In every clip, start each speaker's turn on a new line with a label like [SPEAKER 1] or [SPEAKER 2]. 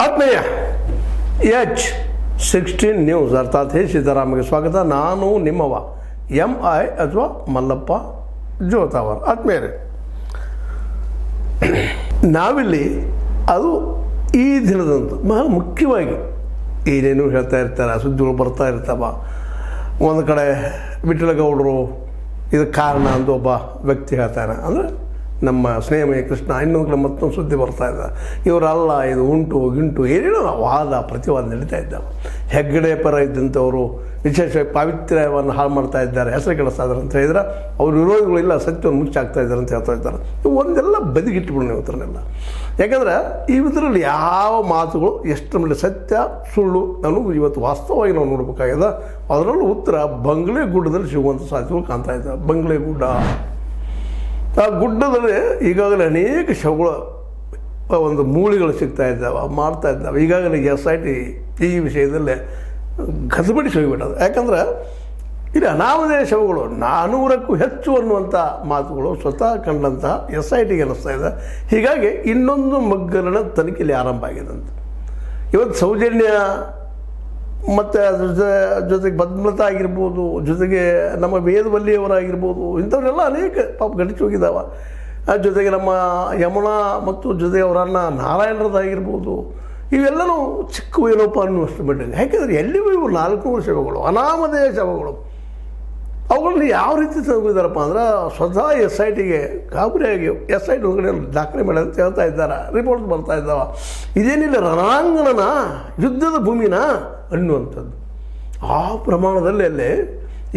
[SPEAKER 1] ಆತ್ಮೀಯ H16 news ಅರ್ಥಾತ್ ಹೇ ಸೀತಾರಾಮಗೆ ಸ್ವಾಗತ. ನಾನು ನಿಮ್ಮವ MI ಅಥವಾ ಮಲ್ಲಪ್ಪ ಜೋತಾವರ್. ಆತ್ಮೀಯರೇ, ನಾವಿಲ್ಲಿ ಅದು ಈ ದಿನದಂದು ಬಹಳ ಮುಖ್ಯವಾಗಿ ಏನೇನು ಹೇಳ್ತಾ ಇರ್ತಾರೆ, ಸುದ್ದಿಗಳು ಬರ್ತಾ ಇರ್ತಾವ. ಒಂದು ಕಡೆ ವಿಠಲಗೌಡರು ಇದಕ್ಕೆ ಕಾರಣ ಅಂತ ಒಬ್ಬ ವ್ಯಕ್ತಿ ಹೇಳ್ತಾನೆ, ಅಂದರೆ ನಮ್ಮ ಸ್ನೇಹಮಯ ಕೃಷ್ಣ. ಇನ್ನೊಂದು ಕಡೆ ಮತ್ತೊಂದು ಸುದ್ದಿ ಬರ್ತಾ ಇದ್ದ, ಇವರಲ್ಲ ಇದು ಉಂಟು ಗಿಂಟು ಏನೇನೋ ವಾದ ಪ್ರತಿವಾದ ನಡೀತಾ ಇದ್ದಾವೆ. ಹೆಗ್ಗಡೆ ಪರ ಇದ್ದಂಥವರು ವಿಶೇಷವಾಗಿ ಪಾವಿತ್ರ್ಯವನ್ನು ಹಾಳು ಮಾಡ್ತಾ ಇದ್ದಾರೆ, ಹೆಸರು ಕೆಡಿಸ್ತಾ ಅಂತ ಹೇಳಿದ್ರೆ ಅವ್ರ ವಿರೋಧಿಗಳು ಇಲ್ಲ ಸತ್ಯವನ್ನು ಮುಚ್ಚಾಗ್ತಾ ಇದ್ದಾರೆ ಅಂತ ಹೇಳ್ತಾ ಇದ್ದಾರೆ. ಒಂದೆಲ್ಲ ಬದಿಗಿಟ್ಬಿಡು ನೀವು ಉತ್ತರನೆಲ್ಲ. ಯಾಕಂದರೆ ಇದರಲ್ಲಿ ಯಾವ ಮಾತುಗಳು ಎಷ್ಟು ಮೇಲೆ ಸತ್ಯ ಸುಳ್ಳು ಅನ್ನೋದು ಇವತ್ತು ವಾಸ್ತವವಾಗಿ ನಾವು ನೋಡಬೇಕಾಗಿದೆ. ಅದರಲ್ಲೂ ಉತ್ತರ ಬಂಗ್ಲೆ ಗುಡ್ಡದಲ್ಲಿ ಸಿಗುವಂಥ ಸಾಧ್ಯತೆಗಳು ಕಾಣ್ತಾ ಇದ್ದಾವೆ. ಬಂಗ್ಲೆ ಗುಡ್ಡ, ಆ ಗುಡ್ಡದಲ್ಲಿ ಈಗಾಗಲೇ ಅನೇಕ ಶವಗಳ ಒಂದು ಮೂಳೆಗಳು ಸಿಗ್ತಾ ಇದ್ದಾವೆ, ಮಾಡ್ತಾ ಇದ್ದಾವೆ. ಈಗಾಗಲೇ SIT ಈ ವಿಷಯದಲ್ಲೇ ಗದಬಡಿಸಿ ಹೋಗಿಬಿಟ್ಟದು. ಯಾಕಂದ್ರೆ ಇಲ್ಲಿ ಅನಾಮಧೇಯ ಶವಗಳು 400ಕ್ಕೂ ಹೆಚ್ಚು ಅನ್ನುವಂಥ ಮಾತುಗಳು ಸ್ವತಃ ಕಂಡಂತಹ SITಗೆ ಅನ್ನಿಸ್ತಾ ಇದೆ. ಹೀಗಾಗಿ ಇನ್ನೊಂದು ಮಗ್ಗಲಿನ ತನಿಖೆಯಲ್ಲಿ ಆರಂಭ ಆಗಿದೆ ಅಂತ. ಇವತ್ತು ಸೌಜನ್ಯ ಮತ್ತು ಅದ್ರ ಜೊತೆಗೆ ಬದ್ಮಲತಾ ಆಗಿರ್ಬೋದು, ಜೊತೆಗೆ ನಮ್ಮ ವೇದವಲ್ಲಿಯವರಾಗಿರ್ಬೋದು, ಇಂಥವರೆಲ್ಲ ಅನೇಕ ಪಾಪ ಗಡಿಸಿ ಹೋಗಿದ್ದಾವೆ. ಜೊತೆಗೆ ನಮ್ಮ ಯಮುನಾ ಮತ್ತು ಜೊತೆಗೆ ಅವರನ್ನ ನಾರಾಯಣರದಾಗಿರ್ಬೋದು, ಇವೆಲ್ಲನೂ ಚಿಕ್ಕ ಏನೋಪ್ಪ ಅನ್ನುವಷ್ಟು ಮಟ್ಟಿಗೆ. ಯಾಕೆಂದರೆ ಎಲ್ಲಿಗೂ ಇವು 400 ಶವಗಳು, ಅನಾಮಧೇಯ ಶವಗಳು. ಅವುಗಳನ್ನ ಯಾವ ರೀತಿ ತಂದಿದ್ದಾರಪ್ಪ ಅಂದ್ರೆ ಸ್ವತಃ SITಗೆ ಗಾಬರಿಯಾಗಿ SIT ಒಳಗಡೆ ದಾಖಲೆ ಮಾಡಿ ಅಂತ ಹೇಳ್ತಾ ಇದ್ದಾರೆ, ರಿಪೋರ್ಟ್ ಬರ್ತಾ ಇದ್ದಾವೆ. ಇದೇನಿಲ್ಲ ರಣಾಂಗಣನ ಯುದ್ಧದ ಭೂಮಿನ ಅನ್ನುವಂಥದ್ದು. ಆ ಪ್ರಮಾಣದಲ್ಲಿ ಅಲ್ಲೇ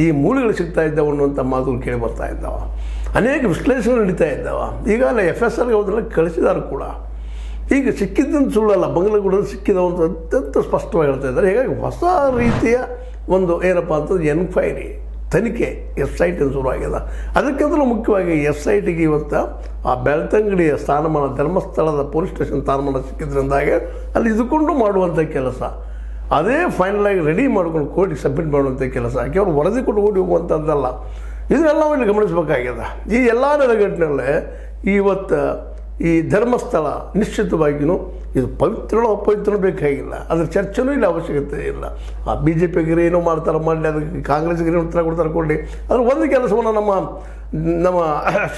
[SPEAKER 1] ಈ ಮೂಳೆಗಳು ಸಿಗ್ತಾ ಇದ್ದಾವೆ ಅನ್ನುವಂಥ ಮಾತುಗಳು ಕೇಳಿ ಬರ್ತಾ ಇದ್ದಾವೆ. ಅನೇಕ ವಿಶ್ಲೇಷಣೆ ನಡೀತಾ ಇದ್ದಾವೆ. ಈಗಾಗಲೇ FSRಗೆ ಹೋದ್ರೆಲ್ಲ ಕಳಿಸಿದ್ದಾರೆ ಕೂಡ. ಈಗ ಸಿಕ್ಕಿದ್ದಂತ ಸುಳ್ಳಲ್ಲ, ಬಂಗ್ಲೆಗೂಡಲ್ಲಿ ಸಿಕ್ಕಿದವಂತ ಅತ್ಯಂತ ಸ್ಪಷ್ಟವಾಗಿ ಹೇಳ್ತಾ ಇದ್ದಾರೆ. ಹೀಗಾಗಿ ಹೊಸ ರೀತಿಯ ಒಂದು ಏನಪ್ಪ ಅಂತಂದ್ರೆ ಎನ್ಕ್ವೈರಿ ತನಿಖೆ SIT ಶುರುವಾಗಿದೆ. ಅದಕ್ಕಿಂತಲೂ ಮುಖ್ಯವಾಗಿ SITಗೆ ಇವತ್ತು ಆ ಬೆಳ್ತಂಗಡಿಯ ಸ್ಥಾನಮಾನ, ಧರ್ಮಸ್ಥಳದ ಪೊಲೀಸ್ ಸ್ಟೇಷನ್ ಸ್ಥಾನಮಾನ ಸಿಕ್ಕಿದ್ರಿಂದಾಗೆ ಅಲ್ಲಿ ಇದುಕೊಂಡು ಮಾಡುವಂಥ ಕೆಲಸ, ಅದೇ ಫೈನಲಾಗಿ ರೆಡಿ ಮಾಡ್ಕೊಂಡು ಕೋರ್ಟಿಗೆ ಸಬ್ಮಿಟ್ ಮಾಡುವಂಥ ಕೆಲಸ, ಯಾಕೆ ಅವ್ರು ವರದಿ ಕೊಟ್ಟು ಓಡಿ ಹೋಗುವಂಥದ್ದಲ್ಲ. ಇದನ್ನೆಲ್ಲ ಇಲ್ಲಿ ಗಮನಿಸಬೇಕಾಗಿದೆ. ಈ ಎಲ್ಲ ನೆಲೆಗಟ್ಟಿನಲ್ಲೇ ಇವತ್ತು ಈ ಧರ್ಮಸ್ಥಳ ನಿಶ್ಚಿತವಾಗಿಯೂ ಇದು ಪವಿತ್ರನೋ ಅಪವಿತ್ರನೋ ಬೇಕಾಗಿಲ್ಲ, ಅದ್ರ ಚರ್ಚೆನೂ ಇಲ್ಲ, ಅವಶ್ಯಕತೆ ಇಲ್ಲ. ಆ BJPಗಿರಿ ಏನೋ ಮಾಡ್ತಾರೆ ಮಾಡಲಿ, ಅದಕ್ಕೆ ಕಾಂಗ್ರೆಸ್ಗಿರಿ ಉತ್ತರ ಕೊಡ್ತಾರೆ ಕೊಡಲಿ. ಅದ್ರ ಒಂದು ಕೆಲಸವನ್ನು ನಮ್ಮ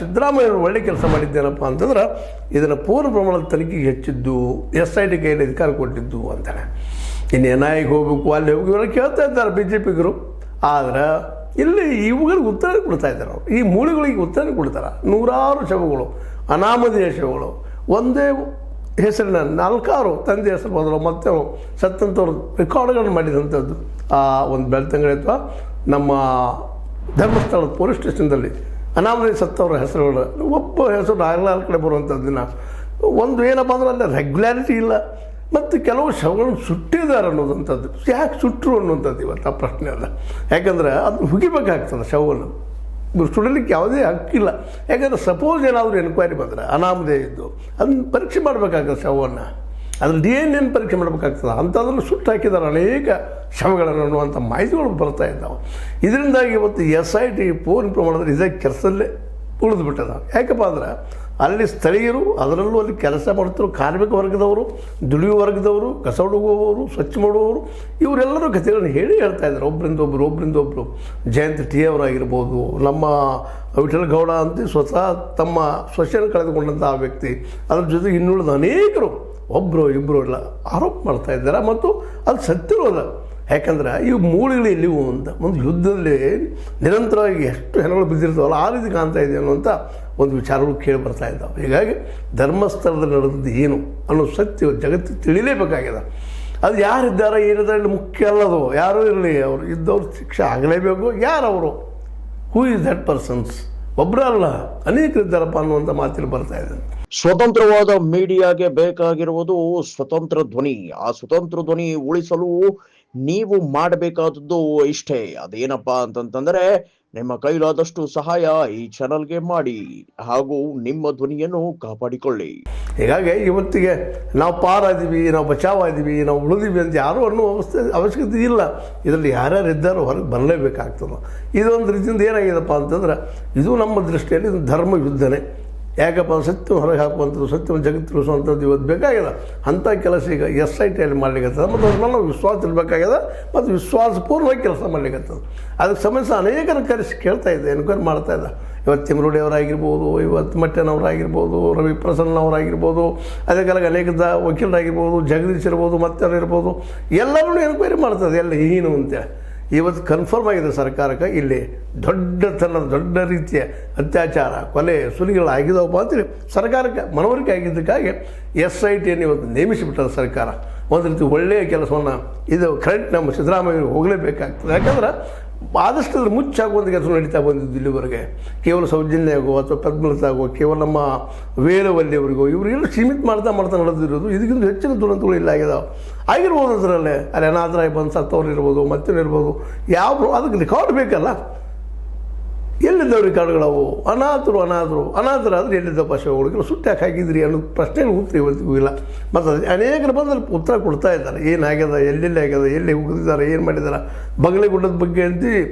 [SPEAKER 1] ಸಿದ್ದರಾಮಯ್ಯವರು ಒಳ್ಳೆ ಕೆಲಸ ಮಾಡಿದ್ದೇನಪ್ಪ ಅಂತಂದ್ರೆ ಇದನ್ನು ಪೂರ್ಣ ಪ್ರಮಾಣದ ತನಿಖೆಗೆ ಹೆಚ್ಚಿದ್ದು, SIT ಕೈಯಲ್ಲಿ ಅಧಿಕಾರ ಕೊಟ್ಟಿದ್ದು ಅಂತಾನೆ. ಇನ್ನು NIAಗೆ ಹೋಗಬೇಕು, ಅಲ್ಲಿ ಹೋಗಿ ಇವೆಲ್ಲ ಕೇಳ್ತಾ ಇದ್ದಾರೆ BJPಗರು. ಆದರೆ ಇಲ್ಲಿ ಇವುಗಳಿಗೆ ಉತ್ತರ ಕೊಡ್ತಾ ಇದ್ದಾರೆ ಅವರು. ಈ ಮೂಳೆಗಳಿಗೆ ಉತ್ತರ ಕೊಡ್ತಾರೆ. 100 ಶವಗಳು, ಅನಾಮಧೇಯ ಶವಗಳು, ಒಂದೇ ಹೆಸರಿನ 4 ತಂದೆ ಹೆಸರು ಬದಲು ಮತ್ತೆ ಸತ್ತಂಥವ್ರು ರೆಕಾರ್ಡ್ಗಳನ್ನು ಮಾಡಿದಂಥದ್ದು ಆ ಒಂದು ಬೆಳ್ತಂಗಡಿ ಅಥವಾ ನಮ್ಮ ಧರ್ಮಸ್ಥಳದ ಪೊಲೀಸ್ ಸ್ಟೇಷನ್ದಲ್ಲಿ ಅನಾಮಧೇಯ ಸತ್ತವರ ಹೆಸರುಗಳು ಒಬ್ಬ ಹೆಸರು 4 ಕಡೆ ಬರುವಂಥದ್ದನ್ನು ಒಂದು ಏನಪ್ಪ ಅಂದ್ರೆ ಅಲ್ಲಿ ರೆಗ್ಯುಲಾರಿಟಿ ಇಲ್ಲ. ಮತ್ತು ಕೆಲವು ಶವಗಳನ್ನು ಸುಟ್ಟಿದ್ದಾರೆ ಅನ್ನೋದಂಥದ್ದು. ಯಾಕೆ ಸುಟ್ಟರು ಅನ್ನುವಂಥದ್ದು ಇವತ್ತು ಆ ಪ್ರಶ್ನೆ ಅಲ್ಲ. ಯಾಕಂದರೆ ಅದು ಹುಗಿಬೇಕಾಗ್ತದೆ ಶವವನ್ನು, ಸುಡಲಿಕ್ಕೆ ಯಾವುದೇ ಹಕ್ಕಿಲ್ಲ. ಯಾಕಂದರೆ ಸಪೋಸ್ ಏನಾದರೂ ಎನ್ಕ್ವೈರಿ ಬಂದರೆ ಅನಾಮಧೇಯ ಇದ್ದು ಅದನ್ನು ಪರೀಕ್ಷೆ ಮಾಡಬೇಕಾಗ್ತದೆ ಶವವನ್ನು, ಅದ್ರ DNA ಪರೀಕ್ಷೆ ಮಾಡಬೇಕಾಗ್ತದೆ. ಅಂಥದ್ರಲ್ಲಿ ಸುಟ್ಟು ಹಾಕಿದ್ದಾರೆ ಅನೇಕ ಶವಗಳನ್ನು ಅನ್ನುವಂಥ ಮಾಹಿತಿಗಳು ಬರ್ತಾ ಇದ್ದಾವೆ. ಇದರಿಂದಾಗಿ ಇವತ್ತು SIT ಪೂರ್ಣ ಪ್ರಮಾಣದಲ್ಲಿ ಇದೇ ಕೆಲಸದಲ್ಲೇ ಉಳಿದು ಬಿಟ್ಟದ. ಯಾಕಪ್ಪ ಅಂದ್ರೆ ಅಲ್ಲಿ ಸ್ಥಳೀಯರು, ಅದರಲ್ಲೂ ಅಲ್ಲಿ ಕೆಲಸ ಮಾಡ್ತಿರೋ ಕಾರ್ಮಿಕ ವರ್ಗದವರು, ದುಡಿಯುವ ವರ್ಗದವರು, ಕಸ ಹುಡುಗುವವರು, ಸ್ವಚ್ಛ ಮಾಡುವವರು, ಇವರೆಲ್ಲರೂ ಕಥೆಗಳನ್ನು ಹೇಳ್ತಾ ಇದ್ದಾರೆ ಒಬ್ಬರಿಂದೊಬ್ಬರು. ಜಯಂತ್ T ಅವರಾಗಿರ್ಬೋದು, ನಮ್ಮ ವಿಠಲಗೌಡ ಅಂತ ಸ್ವತಃ ತಮ್ಮ ಸ್ವಚ್ಛನ ಕಳೆದುಕೊಂಡಂಥ ಆ ವ್ಯಕ್ತಿ, ಅದ್ರ ಜೊತೆಗೆ ಇನ್ನುಳಿದ ಅನೇಕರು ಒಬ್ಬರು ಇಬ್ಬರು ಎಲ್ಲ ಆರೋಪ ಮಾಡ್ತಾ ಇದ್ದಾರೆ. ಮತ್ತು ಅದು ಸತ್ಯನೂ ಅದ. ಯಾಕಂದ್ರೆ ಇವು ಮೂಳೆಗಳು ಎಲ್ಲಿವು ಅಂತ ಒಂದು ಯುದ್ಧದಲ್ಲಿ ನಿರಂತರವಾಗಿ ಎಷ್ಟು ಹೆಣಗಳು ಬಿದ್ದಿರ್ತಾವಲ್ಲ ಆ ರೀತಿ ಕಾಣ್ತಾ ಇದೆ ಅನ್ನುವಂಥ ಒಂದು ವಿಚಾರಗಳು ಕೇಳಿ ಬರ್ತಾ ಇದ್ದಾವೆ. ಹೀಗಾಗಿ ಧರ್ಮಸ್ಥಳದಲ್ಲಿ ನಡೆದದ್ದು ಏನು ಅನ್ನೋ ಸತ್ಯ ಜಗತ್ತು ತಿಳಿಲೇಬೇಕಾಗಿದೆ. ಅದು ಯಾರಿದ್ದಾರೆ ಏನಿದ್ದಾರೆ ಇಲ್ಲಿ ಮುಖ್ಯ ಅಲ್ಲದು. ಯಾರೂ ಇರಲಿ, ಅವರು ಇದ್ದವ್ರು ಶಿಕ್ಷೆ ಆಗಲೇಬೇಕು. ಯಾರವರು, ಹೂ ಇಸ್ ದಟ್ ಪರ್ಸನ್ಸ್? ಒಬ್ಬರಲ್ಲ, ಅನೇಕರಿದ್ದಾರಪ್ಪ ಅನ್ನುವಂಥ ಮಾತಿಲ್ಲಿ ಬರ್ತಾ ಇದೆ.
[SPEAKER 2] ಸ್ವತಂತ್ರವಾದ ಮೀಡಿಯಾಗೆ ಬೇಕಾಗಿರುವುದು ಸ್ವತಂತ್ರ ಧ್ವನಿ. ಆ ಸ್ವತಂತ್ರ ಧ್ವನಿ ಉಳಿಸಲು ನೀವು ಮಾಡಬೇಕಾದದ್ದು ಇಷ್ಟೇ. ಅದೇನಪ್ಪಾ ಅಂತಂತಂದ್ರೆ ನಿಮ್ಮ ಕೈಲಾದಷ್ಟು ಸಹಾಯ ಈ ಚಾನಲ್ಗೆ ಮಾಡಿ ಹಾಗೂ ನಿಮ್ಮ ಧ್ವನಿಯನ್ನು ಕಾಪಾಡಿಕೊಳ್ಳಿ.
[SPEAKER 1] ಹೀಗಾಗಿ ಇವತ್ತಿಗೆ ನಾವು ಪಾರಾದೀವಿ, ನಾವು ಬಚಾವಾದೀವಿ, ನಾವು ಉಳಿದೀವಿ ಅಂತ ಯಾರೂ ಅನ್ನೋ ಅವಶ್ಯಕತೆ ಇಲ್ಲ. ಇದರಲ್ಲಿ ಯಾರ್ಯಾರು ಇದ್ದಾರೋ ಹೊರಗೆ ಬರಲೇಬೇಕಾಗ್ತದೆ. ಇದೊಂದು ರೀತಿಯಿಂದ ಏನಾಗಿದೆಪ್ಪ ಅಂತಂದ್ರೆ ಇದು ನಮ್ಮ ದೃಷ್ಟಿಯಲ್ಲಿ ಇದು ಧರ್ಮ ಯುದ್ಧನೇ. ಯಾಕಪ್ಪ ಸತ್ಯ ಹೊರಗೆ ಹಾಕುವಂಥದ್ದು, ಸತ್ಯವನ್ನು ಜಗತ್ತು ತಿಳಿಸುವಂಥದ್ದು ಇವತ್ತು ಬೇಕಾಗಿದೆ. ಅಂಥ ಕೆಲಸ ಈಗ SITಯಲ್ಲಿ ಮಾಡ್ಲಿಕ್ಕತ್ತದ. ಮತ್ತು ಅದ್ರ ಮೇಲೆ ವಿಶ್ವಾಸ ಇರಬೇಕಾಗ್ಯದ ಮತ್ತು ವಿಶ್ವಾಸಪೂರ್ವವಾಗಿ ಕೆಲಸ ಮಾಡ್ಲಿಕ್ಕತ್ತದ. ಅದಕ್ಕೆ ಸಂಬಂಧಿಸಿದ ಅನೇಕರ ಕರೆಸಿ ಕೇಳ್ತಾ ಇದ್ದೆ, ಎನ್ಕ್ವೈರಿ ಮಾಡ್ತಾ ಇದ್ದ. ಇವತ್ತು ತಿಮರೋಡಿ ಅವರಾಗಿರ್ಬೋದು, ಇವತ್ತು ಮಟ್ಟನವರಾಗಿರ್ಬೋದು, ರವಿ ಪ್ರಸನ್ನವರಾಗಿರ್ಬೋದು, ಅದೇ ಕಾಲಕ್ಕೆ ಅನೇಕ ವಕೀಲರಾಗಿರ್ಬೋದು, ಜಗದೀಶ್ ಇರ್ಬೋದು, ಮತ್ತವ್ರು ಇರ್ಬೋದು, ಎಲ್ಲರೂ ಎನ್ಕ್ವೈರಿ ಮಾಡ್ತದೆ ಎಲ್ಲ ಏನು ಅಂತೇಳಿ. ಇವತ್ತು ಕನ್ಫರ್ಮ್ ಆಗಿದೆ ಸರ್ಕಾರಕ್ಕೆ ಇಲ್ಲಿ ದೊಡ್ಡ ರೀತಿಯ ಅತ್ಯಾಚಾರ, ಕೊಲೆ, ಸುಲಿಗೆಗಳಾಗಿದ್ದಾವಪ್ಪ ಅಂತೇಳಿ ಸರ್ಕಾರಕ್ಕೆ ಮನವರಿಕೆ ಆಗಿದ್ದಕ್ಕಾಗಿ SITಯನ್ನು ಇವತ್ತು ನೇಮಿಸಿಬಿಟ್ಟದ ಸರ್ಕಾರ. ಒಂದು ರೀತಿ ಒಳ್ಳೆಯ ಕೆಲಸವನ್ನು ಇದು ಕರೆಕ್ಟ್ ನಮ್ಮ ಸಿದ್ದರಾಮಯ್ಯ ಹೋಗಲೇಬೇಕಾಗ್ತದೆ. ಯಾಕಂದ್ರೆ ಆದಷ್ಟು ಅದ್ರ ಮುಚ್ಚಾಗುವಂಥ ಕೆಲಸ ನಡೀತಾ ಬಂದಿದ್ದು ಇಲ್ಲಿವರೆಗೆ. ಕೇವಲ ಸೌಜನ್ಯಗೋ ಅಥವಾ ಪದ್ಮಲತಾಗೋ, ಕೇವಲ ನಮ್ಮ ವೇಲವಲ್ಲಿಯವರಿಗೋ ಇವರಿಗೆಲ್ಲ ಸೀಮಿತ ಮಾಡ್ತಾ ನಡೆದಿರೋದು. ಇದಕ್ಕಿಂತ ಹೆಚ್ಚಿನ ದುರಂತಗಳು ಇಲ್ಲ ಆಗಿರ್ಬೋದು. ಅದರಲ್ಲೇ ಅಲ್ಲಿ ಅನಾಥರಾಗಿ ಬಂದು ಸತ್ತವ್ರು ಇರ್ಬೋದು, ಮತ್ತೇನಿರ್ಬೋದು, ಯಾವ ಅದಕ್ಕೆ ರೆಕಾರ್ಡ್ ಬೇಕಲ್ಲ. ಎಲ್ಲಿದ್ದವು ರೆಕಾರ್ಡ್ಗಳವು? ಅನಾಥರಾದ್ರೆ ಎಲ್ಲಿದ್ದಪ್ಪ ಶವಗಳಿಗೆ ಸುಟ್ಟಾಕ ಹಾಕಿದ್ರಿ ಅನ್ನೋ ಪ್ರಶ್ನೆಗಳು ಉತ್ತರ ಇವತ್ತಿಗೂ ಇಲ್ಲ. ಮತ್ತು ಅನೇಕರು ಬಂದಲ್ಲಿ ಉತ್ತರ ಕೊಡ್ತಾ ಇದ್ದಾರೆ, ಏನಾಗ್ಯದ, ಎಲ್ಲೆಲ್ಲಿ ಆಗ್ಯದ, ಎಲ್ಲಿ ಹೋಗಿದ್ದಾರೆ, ಏನು ಮಾಡಿದ್ದಾರೆ. ಬಗಲೇಗುಡ್ಡದ ಬಗ್ಗೆ ಅಂತ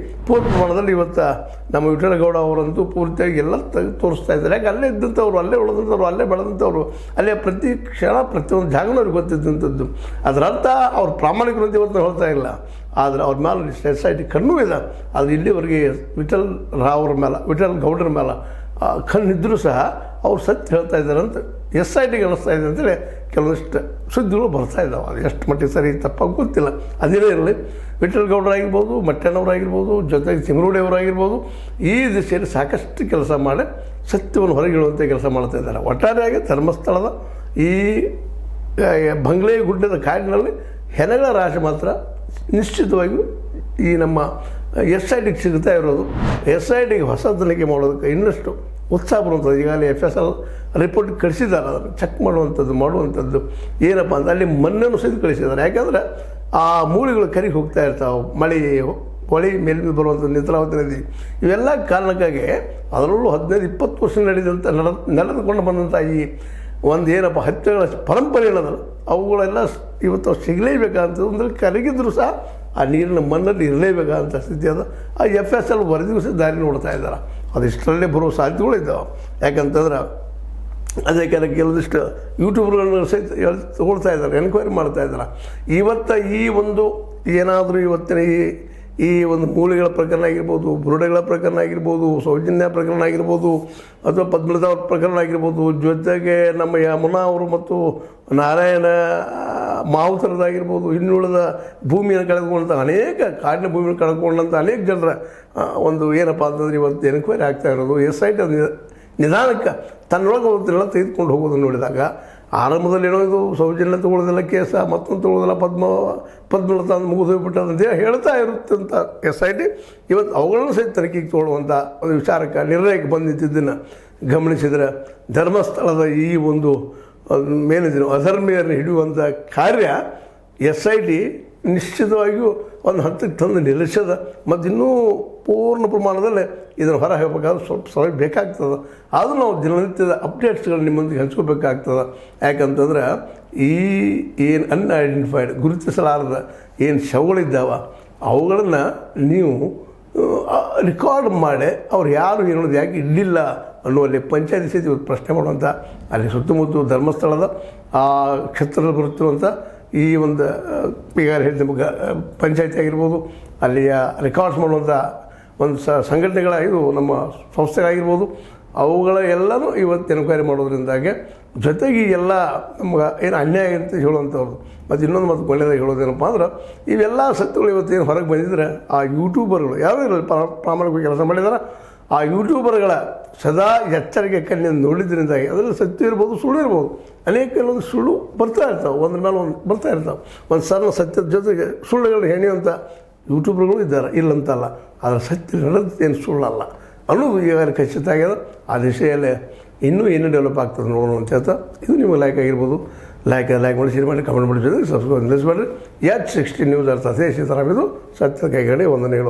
[SPEAKER 1] ಪೂರ್ಣ ಪ್ರಮಾಣದಲ್ಲಿ ಇವತ್ತು ನಮ್ಮ ವಿಠಲಗೌಡ ಅವರಂತೂ ಪೂರ್ತಿಯಾಗಿ ಎಲ್ಲ ತೋರಿಸ್ತಾ ಇದ್ದಾರೆ. ಯಾಕೆ ಅಲ್ಲೇ ಇದ್ದಂಥವ್ರು, ಅಲ್ಲೇ ಉಳಿದಂಥವ್ರು, ಅಲ್ಲೇ ಬೆಳೆದಂಥವ್ರು, ಅಲ್ಲೇ ಪ್ರತಿ ಕ್ಷಣ ಪ್ರತಿಯೊಂದು ಜಾಗನೂ ಅವ್ರಿಗೆ ಗೊತ್ತಿದ್ದಂಥದ್ದು. ಅದರ ಅರ್ಥ ಅವ್ರು ಪ್ರಾಮಾಣಿಕರು ಅಂತ ಇವತ್ತು ಹೇಳ್ತಾ ಇಲ್ಲ. ಆದರೆ ಅವ್ರ ಮೇಲೆ SIT ಕಣ್ಣು ಇದೆ. ಆದರೆ ಇಲ್ಲಿವರೆಗೆ ವಿಠಲ್ ಗೌಡರ ಮೇಲೆ ಕಣ್ಣಿದ್ದರೂ ಸಹ ಅವ್ರು ಸತ್ಯ ಹೇಳ್ತಾ ಇದ್ದಾರೆ ಅಂತ SITಗೆ ಅನ್ನಿಸ್ತಾ ಇದೆ ಅಂತೇಳಿ ಕೆಲವೊಂದಿಷ್ಟು ಸುದ್ದಿಗಳು ಬರ್ತಾ ಇದ್ದಾವೆ. ಅದು ಎಷ್ಟು ಮಟ್ಟಿಗೆ ಸರಿ ತಪ್ಪಾಗಿ ಗೊತ್ತಿಲ್ಲ. ಅದೇನೇ ಇರಲಿ, ವಿಠಲ್ ಗೌಡರಾಗಿರ್ಬೋದು, ಮಟ್ಟಣ್ಣವರಾಗಿರ್ಬೋದು, ಜೊತೆಗೆ ತಿಮರೋಡಿ ಅವರಾಗಿರ್ಬೋದು, ಈ ದಿಶೆಯಲ್ಲಿ ಸಾಕಷ್ಟು ಕೆಲಸ ಮಾಡಿ ಸತ್ಯವನ್ನು ಹೊರಗಿಡುವಂಥ ಕೆಲಸ ಮಾಡ್ತಾ ಇದ್ದಾರೆ. ಒಟ್ಟಾರೆಯಾಗಿ ಧರ್ಮಸ್ಥಳದ ಈ ಬಂಗ್ಲೆ ಗುಡ್ಡದ ಕಾಡಿನಲ್ಲಿ ಹೆಣಗಳ ರಾಶಿ ಮಾತ್ರ ನಿಶ್ಚಿತವಾಗಿಯೂ ಈ ನಮ್ಮ SITಗೆ ಸಿಗ್ತಾ ಇರೋದು. SITಗೆ ಹೊಸ ತನಿಖೆ ಮಾಡೋದಕ್ಕೆ ಇನ್ನಷ್ಟು ಉತ್ಸಾಹ ಬರುವಂಥದ್ದು. ಈಗಾಗಲೇ FSL ರಿಪೋರ್ಟ್ ಕಳಿಸಿದ್ದಾರೆ, ಅದನ್ನು ಚೆಕ್ ಮಾಡುವಂಥದ್ದು ಏನಪ್ಪ ಅಂತ ಅಲ್ಲಿ ಮಣ್ಣನ್ನು ಸಹಿತ ಕಳಿಸಿದ್ದಾರೆ. ಯಾಕಂದರೆ ಆ ಮೂಳೆಗಳು ಕರಿಗೆ ಹೋಗ್ತಾ ಇರ್ತಾವೆ, ಹೊಳೆ ಮೇಲೆ ಬರುವಂಥ ನೇತ್ರಾವತಿ ನದಿ, ಇವೆಲ್ಲ ಕಾರಣಕ್ಕಾಗಿ ಅದರಲ್ಲೂ 15-20 ವರ್ಷ ನಡೆದುಕೊಂಡು ಬಂದಂಥ ಈ ಒಂದು ಏನಪ್ಪ ಹತ್ಯೆಗಳ ಪರಂಪರೆ ಏನದಲ್ಲ, ಅವುಗಳೆಲ್ಲ ಇವತ್ತು ಸಿಗಲೇಬೇಕಂತ ಅಂದರೆ ಕರಗಿದ್ರು ಸಹ ಆ ನೀರಿನ ಮಣ್ಣಲ್ಲಿ ಇರಲೇಬೇಕಂತ ಸ್ಥಿತಿ ಅದ. ಆ FSL ವರದಿಗೂ ಸಹ ದಾರಿ ನೋಡ್ತಾ ಇದ್ದಾರೆ. ಅದು ಇಷ್ಟರಲ್ಲೇ ಬರೋ ಸಾಧ್ಯತೆಗಳು ಇದ್ದಾವೆ. ಯಾಕಂತಂದ್ರೆ ಅದೇ ಕೆಲವೊಂದಿಷ್ಟು ಯೂಟ್ಯೂಬ್ಗಳನ್ನ ಸಹಿತ ತಗೊಳ್ತಾ ಇದ್ದಾರೆ, ಎನ್ಕ್ವೈರಿ ಮಾಡ್ತಾ ಇದ್ದಾರೆ. ಇವತ್ತು ಈ ಒಂದು ಏನಾದರೂ ಇವತ್ತಿನ ಈ ಒಂದು ಮೂಳೆಗಳ ಪ್ರಕರಣ ಆಗಿರ್ಬೋದು, ಬುರುಡೆಗಳ ಪ್ರಕರಣ ಆಗಿರ್ಬೋದು, ಸೌಜನ್ಯ ಪ್ರಕರಣ ಆಗಿರ್ಬೋದು, ಅಥವಾ ಪದ್ಮಲತಾ ಪ್ರಕರಣ ಆಗಿರ್ಬೋದು, ಜೊತೆಗೆ ನಮ್ಮ ಯಮುನಾ ಅವರು ಮತ್ತು ನಾರಾಯಣ ಮಾವುತರದಾಗಿರ್ಬೋದು, ಇನ್ನುಳಿದ ಭೂಮಿಯನ್ನು ಕಳೆದುಕೊಂಡಂಥ ಅನೇಕ ಕಾಡಿನ ಭೂಮಿಯನ್ನು ಕಳೆದುಕೊಂಡಂಥ ಅನೇಕ ಜನರ ಒಂದು ಏನಪ್ಪ ಅಂತಂದ್ರೆ ಇವತ್ತು ಎನ್ಕ್ವೈರಿ ಆಗ್ತಾ ಇರೋದು. SIT ನಿಧಾನಕ್ಕೆ ತನ್ನೊಳಗೆ ಅವತ್ತೆಲ್ಲ ತೆಗೆದುಕೊಂಡು ಹೋಗೋದನ್ನು ನೋಡಿದಾಗ ಆರಂಭದಲ್ಲಿ ಏನೋ ಇದು ಸೌಜನ್ಯ ತಗೊಳ್ಳೋದಿಲ್ಲ ಕೇಸ, ಮತ್ತೊಂದು ತಗೊಳ್ಳೋದಿಲ್ಲ, ಪದ್ಮಲತಾ ಮುಗಿದು ಹೋಗ್ಬಿಟ್ಟಂತ ಹೇಳ್ತಾ ಇರುತ್ತಂಥ SIT ಇವತ್ತು ಅವುಗಳನ್ನು ಸಹಿತ ತನಿಖೆಗೆ ತಗೊಳ್ಳುವಂಥ ಒಂದು ವಿಚಾರಕ್ಕೆ ನಿರ್ಣಯಕ್ಕೆ ಬಂದಿದ್ದನ್ನು ಗಮನಿಸಿದರೆ ಧರ್ಮಸ್ಥಳದ ಈ ಒಂದು ಮೇಲಿನ ಅಧರ್ಮೀಯರನ್ನು ಹಿಡಿಯುವಂಥ ಕಾರ್ಯ SIT ನಿಶ್ಚಿತವಾಗಿಯೂ ಒಂದು ಹಂತಕ್ಕೆ ತಂದು ನಿಲ್ಲಿಸದ. ಮತ್ತು ಇನ್ನೂ ಪೂರ್ಣ ಪ್ರಮಾಣದಲ್ಲಿ ಇದನ್ನು ಹೊರ ಹಾಕಬೇಕಾದ್ರೆ ಸ್ವಲ್ಪ ಸಮಯ ಬೇಕಾಗ್ತದೆ. ಆದರೂ ನಾವು ದಿನನಿತ್ಯದ ಅಪ್ಡೇಟ್ಸ್ಗಳು ನಿಮ್ಮೊಂದಿಗೆ ಹಂಚ್ಕೋಬೇಕಾಗ್ತದೆ. ಯಾಕಂತಂದ್ರೆ ಈ ಏನು ಅನ್ಐಡೆಂಟಿಫೈಡ್ ಗುರುತಿಸಲಾರದ ಏನು ಶವಗಳಿದ್ದಾವೆ ಅವುಗಳನ್ನು ನೀವು ರೆಕಾರ್ಡ್ ಮಾಡಿ ಅವ್ರು ಯಾರು ಏನೋದು ಯಾಕೆ ಇರಲಿಲ್ಲ ಅನ್ನುವಲ್ಲಿ ಪಂಚಾಯತಿ ಸಹಿತ ಇವತ್ತು ಪ್ರಶ್ನೆ ಮಾಡುವಂಥ, ಅಲ್ಲಿ ಸುತ್ತಮುತ್ತ ಧರ್ಮಸ್ಥಳದ ಆ ಕ್ಷೇತ್ರದಲ್ಲಿ ಬರುತ್ತಿರುವಂಥ ಈ ಒಂದು ಈಗ ಹೇಳಿದ ಪಂಚಾಯತಿ ಆಗಿರ್ಬೋದು, ಅಲ್ಲಿಯ ರೆಕಾರ್ಡ್ಸ್ ಮಾಡುವಂಥ ಒಂದು ಸಂಘಟನೆಗಳ ಇದು ನಮ್ಮ ಸಂಸ್ಥೆಗಳಾಗಿರ್ಬೋದು, ಅವುಗಳ ಎಲ್ಲನೂ ಇವತ್ತು ಎನ್ಕ್ವೈರಿ ಮಾಡೋದ್ರಿಂದಾಗೆ ಜೊತೆಗೆ ಎಲ್ಲ ನಮ್ಗೆ ಏನು ಅನ್ಯಾಯ ಅಂತ ಹೇಳುವಂಥವ್ರು. ಮತ್ತು ಇನ್ನೊಂದು ಮತ್ತು ಒಳ್ಳೆಯದಾಗಿ ಹೇಳೋದೇನಪ್ಪ ಅಂದ್ರೆ ಇವೆಲ್ಲ ಸತ್ಯಗಳು ಇವತ್ತೇನು ಹೊರಗೆ ಬಂದಿದ್ರೆ ಆ ಯೂಟ್ಯೂಬರ್ಗಳು ಯಾರು ಇರಲಿ ಪ್ರಾಮಾಣಿಕವಾಗಿ ಕೆಲಸ ಮಾಡಿದಾರೆ, ಆ ಯೂಟ್ಯೂಬರ್ಗಳ ಸದಾ ಎಚ್ಚರಿಕೆ ಕಣ್ಣಿಂದ ನೋಡಿದ್ರಿಂದಾಗಿ ಅದರಲ್ಲಿ ಸತ್ಯ ಇರ್ಬೋದು, ಸುಳ್ಳು ಇರ್ಬೋದು, ಅನೇಕ ಕೆಲವೊಂದು ಸುಳ್ಳು ಬರ್ತಾ ಇರ್ತಾವೆ, ಒಂದ್ರ ಮೇಲೆ ಒಂದು ಬರ್ತಾ ಇರ್ತಾವೆ. ಒಂದು ಸಣ್ಣ ಸತ್ಯದ ಜೊತೆಗೆ ಸುಳ್ಳುಗಳನ್ನ ಹೆಣೆಯುವಂಥ ಯೂಟ್ಯೂಬರ್ಗಳು ಇದ್ದಾರೆ, ಇಲ್ಲಂತಲ್ಲ. ಆದರೆ ಸತ್ಯ ನಡೆದೇನು ಸುಳ್ಳಲ್ಲ ಅನ್ನೋದು ಈಗಾಗಲೇ ಖಚಿತ ಆಗ್ಯದ. ಆ ದಿಶೆಯಲ್ಲೇ ಇನ್ನೂ ಏನು ಡೆವಲಪ್ ಆಗ್ತದೆ ನೋಡೋಣ ಅಂತ ಹೇಳ್ತಾ, ಇದು ನಿಮಗೆ ಲೈಕ್ ಆಗಿರ್ಬೋದು. ಲೈಕ್ ಮಾಡಿ, ಶೇರ್ ಮಾಡಿ, ಕಮೆಂಟ್ ಮಾಡಿ, ಜೊತೆಗೆ ಸಬ್ಸ್ಕ್ರೈಬ್ ಮಾಡಿರಿ. H60 ನ್ಯೂಸ್ ಅರ್ಥಾತ್ ಸೀತಾರಾಮ್ ಇದು ಸತ್ಯದ ಕೈಗಡೆ ವಂದನೆಗಳು.